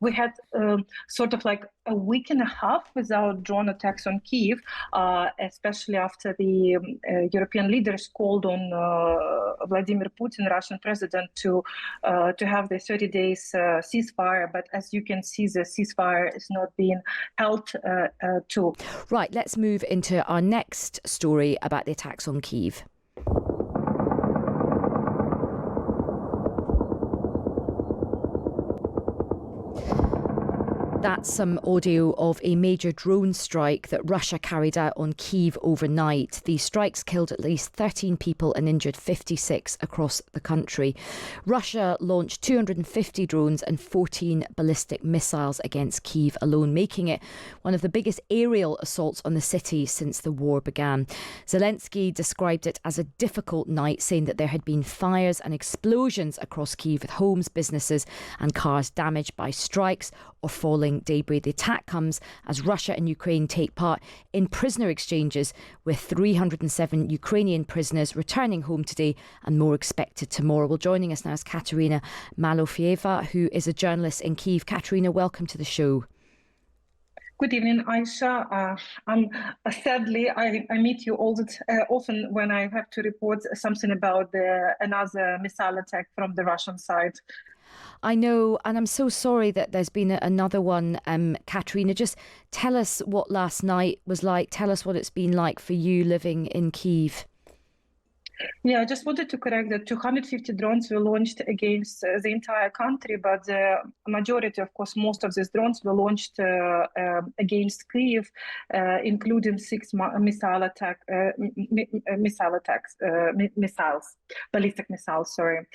We had sort of like a week and a half without drone attacks on Kyiv, especially after the European leaders called on Vladimir Putin, Russian president, to have the 30 days ceasefire. But as you can see, the ceasefire is not being held too. Right, let's move into our next story about the attacks on Kyiv. That's some audio of a major drone strike that Russia carried out on Kyiv overnight. These strikes killed at least 13 people and injured 56 across the country. Russia launched 250 drones and 14 ballistic missiles against Kyiv alone, making it one of the biggest aerial assaults on the city since the war began. Zelensky described it as a difficult night, saying that there had been fires and explosions across Kyiv, with homes, businesses and cars damaged by strikes or falling debris. The attack comes as Russia and Ukraine take part in prisoner exchanges, with 307 Ukrainian prisoners returning home today and more expected tomorrow. Well, joining us now is Kateryna Malofieva, who is a journalist in Kyiv. Kateryna, welcome to the show. Good evening, Aisha. Sadly, I meet you often when I have to report something about another missile attack from the Russian side. I know, and I'm so sorry that there's been another one. Kateryna, just tell us what last night was like. Tell us what it's been like for you living in Kyiv. Yeah, I just wanted to correct that 250 drones were launched against the entire country, but the majority, of course, most of these drones were launched against Kyiv, including 6 ballistic missiles. Sorry.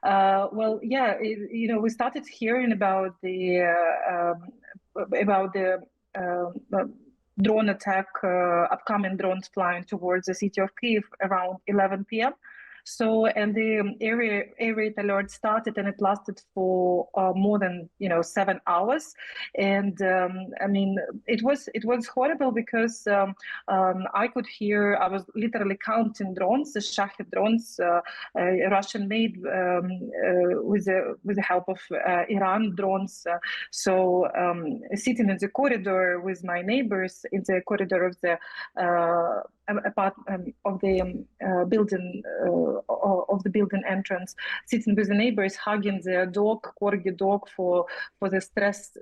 Well, yeah, we started hearing about the drone attack, upcoming drones flying towards the city of Kyiv around 11 p.m. So, and the area alert started, and it lasted for more than 7 hours. And I mean, it was horrible because I could hear. I was literally counting drones, the Shahed drones, Russian made with the help of Iran drones. So sitting in the corridor with my neighbors in the corridor of the building entrance, sitting with the neighbors, hugging the corgi dog for the stress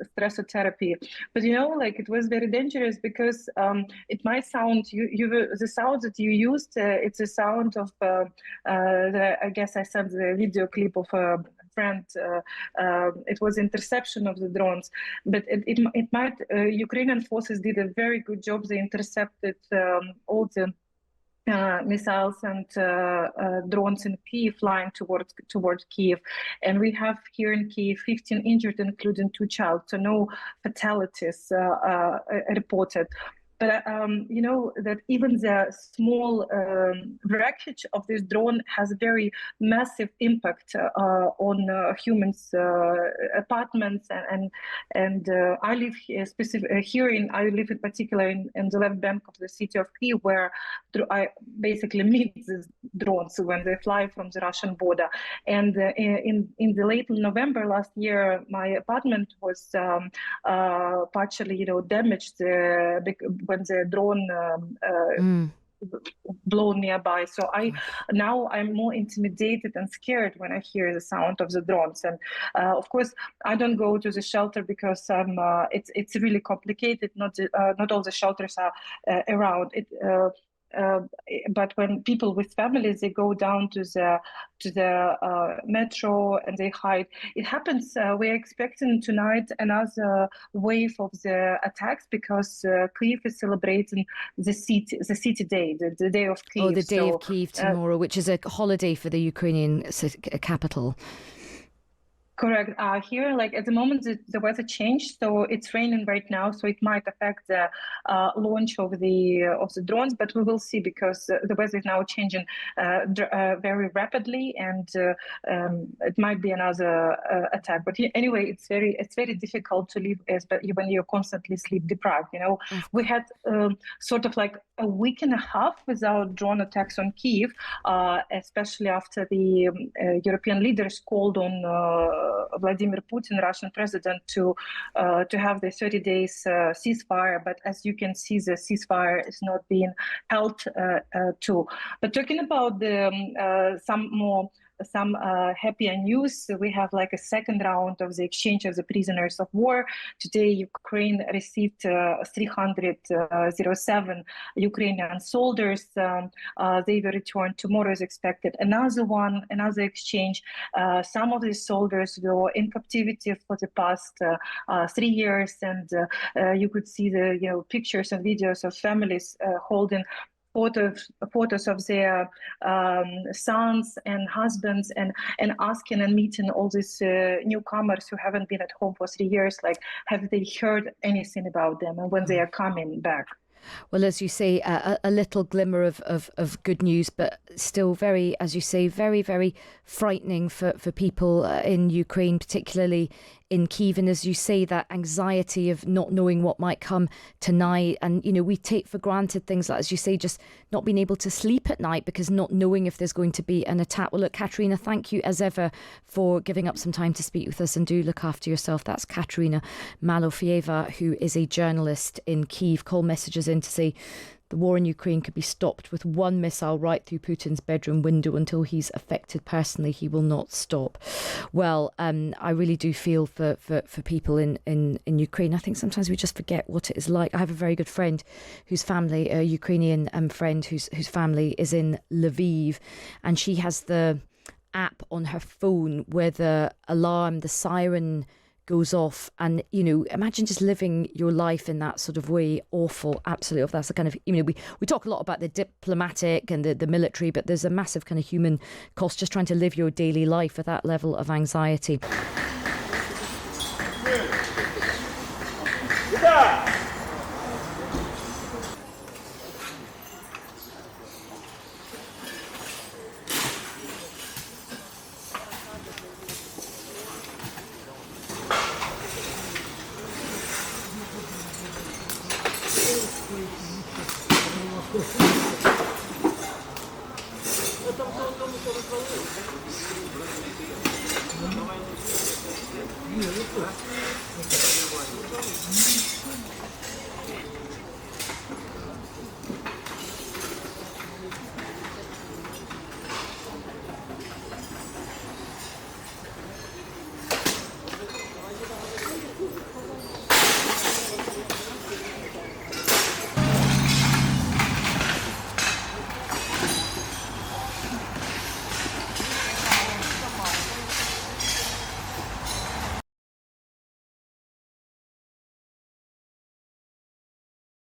therapy. But it was very dangerous because it might sound the sound that you used. It's a sound of I guess I sent the video clip of a friend. It was interception of the drones, but it might Ukrainian forces did a very good job. They intercepted all the missiles and drones in Kyiv flying towards Kyiv, and we have here in Kyiv 15 injured, including 2 children. So no fatalities reported. But that even the small wreckage of this drone has a very massive impact on humans' apartments, and I live here, I live in particular in the left bank of the city of Kyiv, where I basically meet these drones when they fly from the Russian border. And in the late November last year, my apartment was partially damaged when the drone blown nearby. So I'm more intimidated and scared when I hear the sound of the drones. And of course, I don't go to the shelter because it's really complicated. Not all the shelters are around it. But when people with families, they go down to the metro and they hide. It happens. We're expecting tonight another wave of the attacks because Kyiv is celebrating the city day, the day of Kyiv. Oh, the day of Kyiv tomorrow, which is a holiday for the Ukrainian capital. Correct. Here, at the moment, the weather changed, so it's raining right now. So it might affect the launch of the drones, but we will see because the weather is now changing very rapidly, and it might be another attack. But anyway, it's very difficult to live when you're constantly sleep deprived. We had sort of like a week and a half without drone attacks on Kyiv, especially after the European leaders called on Vladimir Putin, Russian president, to have the 30 days ceasefire. But as you can see, the ceasefire is not being held too. But talking about some happier news, we have like a second round of the exchange of the prisoners of war. Today, Ukraine received 307 Ukrainian soldiers. They will return tomorrow as expected. Another exchange. Some of these soldiers were in captivity for the past 3 years, and you could see the pictures and videos of families holding photos of their sons and husbands, and asking and meeting all these newcomers who haven't been at home for 3 years, like, have they heard anything about them and when they are coming back? Well, as you say, a little glimmer of good news, but still very, as you say, very, very frightening for people in Ukraine, particularly in Kyiv. And as you say, that anxiety of not knowing what might come tonight. And, we take for granted things like, as you say, just not being able to sleep at night because not knowing if there's going to be an attack. Well, look, Kateryna, thank you as ever for giving up some time to speak with us, and do look after yourself. That's Kateryna Malofieva, who is a journalist in Kyiv. Call messages in to say the war in Ukraine could be stopped with one missile right through Putin's bedroom window. Until he's affected personally, he will not stop. Well, I really do feel for people in Ukraine. I think sometimes we just forget what it is like. I have a very good friend whose family, a Ukrainian friend whose family is in Lviv, and she has the app on her phone where the alarm, the siren goes off, and imagine just living your life in that sort of way. Awful, absolutely awful. That's the kind of, we talk a lot about the diplomatic and the military, but there's a massive kind of human cost just trying to live your daily life with that level of anxiety.